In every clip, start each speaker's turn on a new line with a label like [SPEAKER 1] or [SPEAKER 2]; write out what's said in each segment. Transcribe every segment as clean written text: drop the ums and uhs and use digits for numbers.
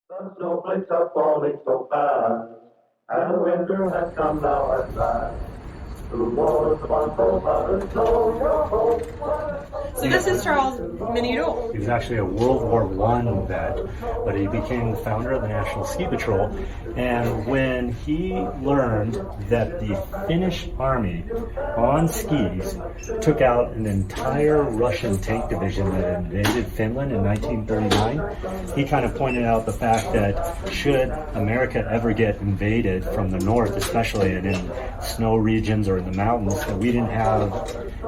[SPEAKER 1] The snowflakes are falling so fast, and winter has come now at last. Through walls upon profiles, snow, your hope.
[SPEAKER 2] So this is Charles Minito.
[SPEAKER 3] He was actually a World War I vet, but he became the founder of the National Ski Patrol. And when he learned that the Finnish army on skis took out an entire Russian tank division that invaded Finland in 1939, he kind of pointed out the fact that should America ever get invaded from the north, especially in snow regions or in the mountains, that we didn't have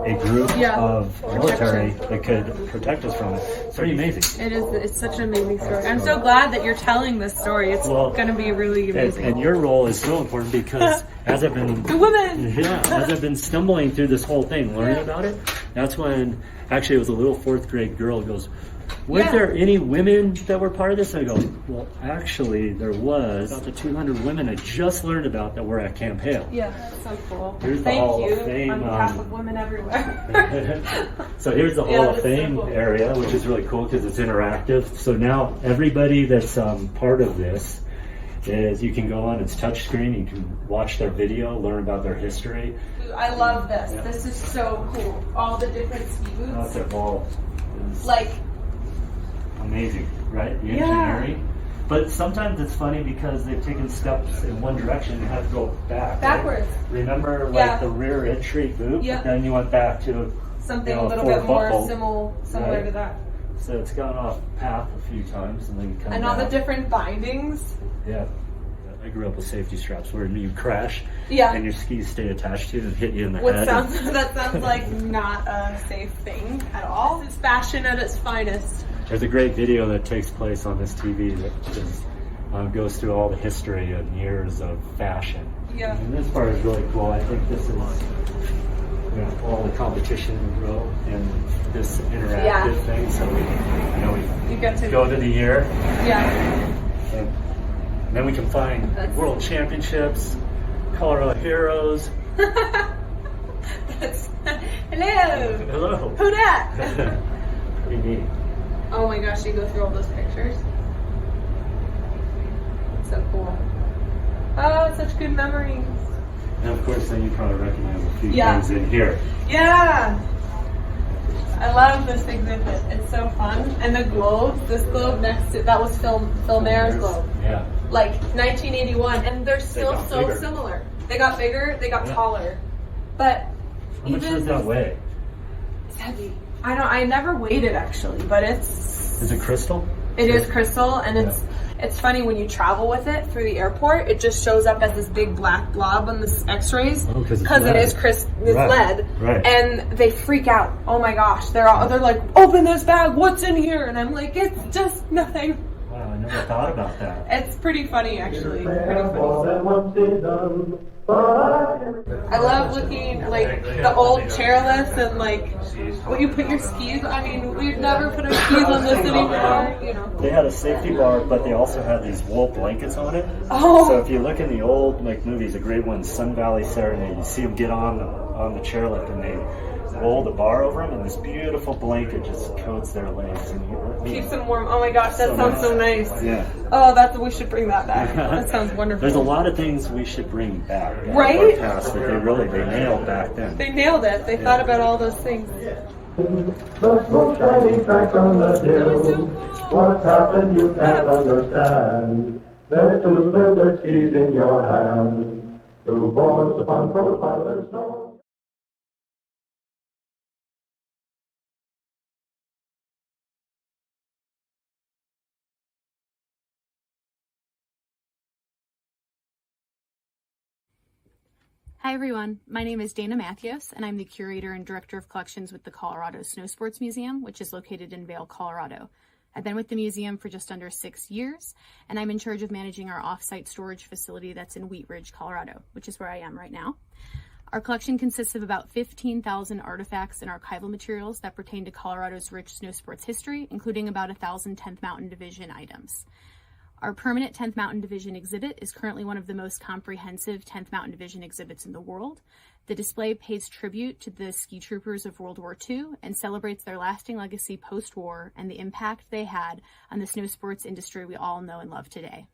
[SPEAKER 3] a group of military that could protect us from it. It's pretty amazing.
[SPEAKER 2] It is. It's such an amazing story. I'm so glad that you're telling this story. It's going to be really amazing.
[SPEAKER 3] And your role is so important because as I've been as I've been stumbling through this whole thing, learning about it, that's when actually it was a little fourth grade girl goes, "Weren't there any women that were part of this?" And I go, "Well, actually, there was about the 200 women I just learned about that were at Camp Hale."
[SPEAKER 2] Yeah, that's so cool.
[SPEAKER 3] Here's
[SPEAKER 2] Thank
[SPEAKER 3] the Hall
[SPEAKER 2] you
[SPEAKER 3] of Fame,
[SPEAKER 2] on behalf of women everywhere.
[SPEAKER 3] So here's the Hall of Fame
[SPEAKER 2] so cool.
[SPEAKER 3] area, which is really cool because it's interactive. So now everybody that's part of this is you can go on, it's touch screen, you can watch their video, learn about their history.
[SPEAKER 2] I love this. Yeah. This is so cool. All the different ski boots.
[SPEAKER 3] That's it all.
[SPEAKER 2] Like
[SPEAKER 3] amazing, right? The engineering. But sometimes it's funny because they've taken steps in one direction and have to go backwards. Right? Remember the rear entry boot?
[SPEAKER 2] Yeah.
[SPEAKER 3] But then you went back to
[SPEAKER 2] something a little bit more similar to that.
[SPEAKER 3] So it's gone off path a few times and then come
[SPEAKER 2] and
[SPEAKER 3] back.
[SPEAKER 2] All the different bindings.
[SPEAKER 3] Yeah. I grew up with safety straps where you crash and your skis stay attached to you and hit you in the head.
[SPEAKER 2] That sounds like not a safe thing at all. It's fashion at its finest.
[SPEAKER 3] There's a great video that takes place on this TV that just goes through all the history and years of fashion.
[SPEAKER 2] Yeah.
[SPEAKER 3] And this part is really cool. I think this is all the competition row and this interactive thing. So we
[SPEAKER 2] get to
[SPEAKER 3] go to the year.
[SPEAKER 2] Yeah.
[SPEAKER 3] And then we can find world championships, Colorado heroes.
[SPEAKER 2] Hello.
[SPEAKER 3] Hello.
[SPEAKER 2] Who dat?
[SPEAKER 3] Pretty neat.
[SPEAKER 2] Oh my gosh, you go through all those pictures. It's so cool. Oh, such good memories.
[SPEAKER 3] And of course, then you probably recognize a few things in here.
[SPEAKER 2] Yeah. I love this exhibit. It's so fun. And the globes, this globe next to, that was Filmair's globe.
[SPEAKER 3] Yeah.
[SPEAKER 2] Like 1981, and they're still so
[SPEAKER 3] bigger.
[SPEAKER 2] Similar. They got bigger, they got taller. But
[SPEAKER 3] how much does that weigh?
[SPEAKER 2] It's heavy. I never weighed it actually, but it's...
[SPEAKER 3] Is it crystal?
[SPEAKER 2] It is crystal, and it's funny when you travel with it through the airport, it just shows up as this big black blob on the x-rays. Because it is lead.
[SPEAKER 3] Right.
[SPEAKER 2] And they freak out. Oh my gosh. They're like, open this bag, what's in here? And I'm like, it's just nothing.
[SPEAKER 3] Wow, I never thought about that.
[SPEAKER 2] It's pretty funny actually. I love looking like the old chairlifts and like when you put your skis. I mean, we've never put our skis on this anymore.
[SPEAKER 3] They had a safety bar, but they also had these wool blankets on it.
[SPEAKER 2] Oh.
[SPEAKER 3] So if you look in the old movies, a great one, Sun Valley Serenade, you see them get on the chairlift and they roll the bar over them, and this beautiful blanket just coats their legs and
[SPEAKER 2] keeps them warm. Oh my gosh, that sounds so nice.
[SPEAKER 3] Yeah.
[SPEAKER 2] Oh, we should bring that back. That sounds wonderful.
[SPEAKER 3] There's a lot of things we should bring back.
[SPEAKER 2] Right?
[SPEAKER 3] Past that they nailed back then.
[SPEAKER 2] They nailed it. They thought about all those things.
[SPEAKER 1] The smoke shining back on the hill. What's happened you can't understand. There's two leather skis in your hand. Two boys upon profiles, snow.
[SPEAKER 4] Hi everyone, my name is Dana Mathios and I'm the Curator and Director of Collections with the Colorado Snowsports Museum, which is located in Vail, Colorado. I've been with the museum for just under 6 years, and I'm in charge of managing our off-site storage facility that's in Wheat Ridge, Colorado, which is where I am right now. Our collection consists of about 15,000 artifacts and archival materials that pertain to Colorado's rich snowsports history, including about 1,000 10th Mountain Division items. Our permanent 10th Mountain Division exhibit is currently one of the most comprehensive 10th Mountain Division exhibits in the world. The display pays tribute to the ski troopers of World War II and celebrates their lasting legacy post-war and the impact they had on the snow sports industry we all know and love today.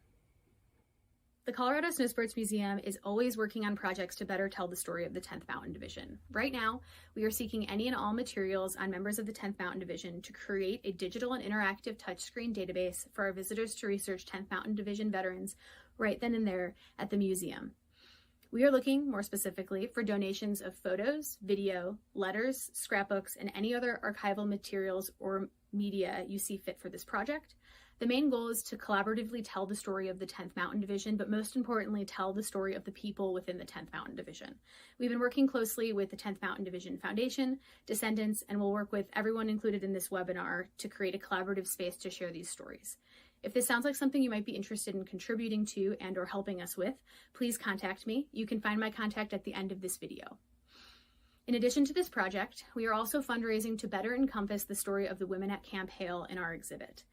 [SPEAKER 4] The Colorado Snowsports Museum is always working on projects to better tell the story of the 10th Mountain Division. Right now, we are seeking any and all materials on members of the 10th Mountain Division to create a digital and interactive touchscreen database for our visitors to research 10th Mountain Division veterans right then and there at the museum. We are looking, more specifically, for donations of photos, video, letters, scrapbooks, and any other archival materials or media you see fit for this project. The main goal is to collaboratively tell the story of the 10th Mountain Division, but most importantly, tell the story of the people within the 10th Mountain Division. We've been working closely with the 10th Mountain Division Foundation, descendants, and we'll work with everyone included in this webinar to create a collaborative space to share these stories. If this sounds like something you might be interested in contributing to and or helping us with, please contact me. You can find my contact at the end of this video. In addition to this project, we are also fundraising to better encompass the story of the women at Camp Hale in our exhibit.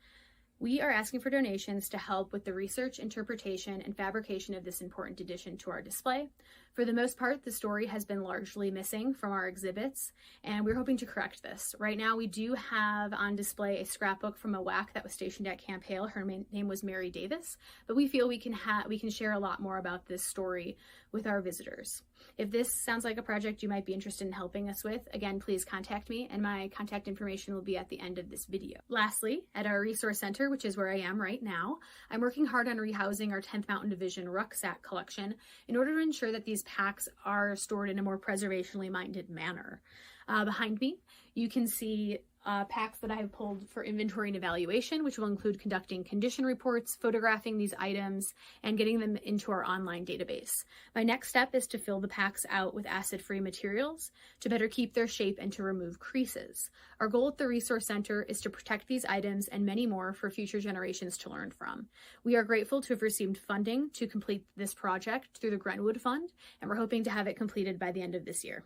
[SPEAKER 4] We are asking for donations to help with the research, interpretation, and fabrication of this important addition to our display. For the most part, the story has been largely missing from our exhibits, and we're hoping to correct this. Right now, we do have on display a scrapbook from a WAC that was stationed at Camp Hale. Her name was Mary Davis, but we feel we can share a lot more about this story with our visitors. If this sounds like a project you might be interested in helping us with, again, please contact me, and my contact information will be at the end of this video. Lastly, at our resource center, which is where I am right now, I'm working hard on rehousing our 10th Mountain Division rucksack collection in order to ensure that these packs are stored in a more preservationally minded manner. Behind me, you can see packs that I have pulled for inventory and evaluation, which will include conducting condition reports, photographing these items, and getting them into our online database. My next step is to fill the packs out with acid-free materials to better keep their shape and to remove creases. Our goal at the Resource Center is to protect these items and many more for future generations to learn from. We are grateful to have received funding to complete this project through the Grenwood Fund, and we're hoping to have it completed by the end of this year.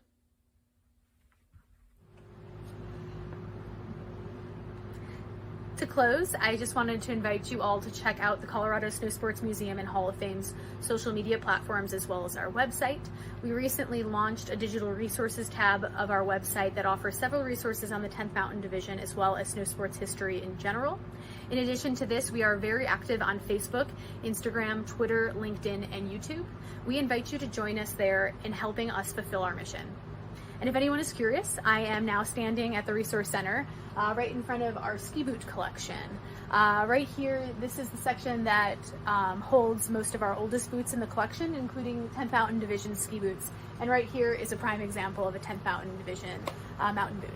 [SPEAKER 4] To close, I just wanted to invite you all to check out the Colorado Snowsports Museum and Hall of Fame's social media platforms as well as our website. We recently launched a digital resources tab of our website that offers several resources on the 10th Mountain Division as well as snowsports history in general. In addition to this, we are very active on Facebook, Instagram, Twitter, LinkedIn, and YouTube. We invite you to join us there in helping us fulfill our mission. And if anyone is curious, I am now standing at the Resource Center right in front of our ski boot collection. Right here, this is the section that holds most of our oldest boots in the collection, including 10th Mountain Division ski boots. And right here is a prime example of a 10th Mountain Division mountain boot.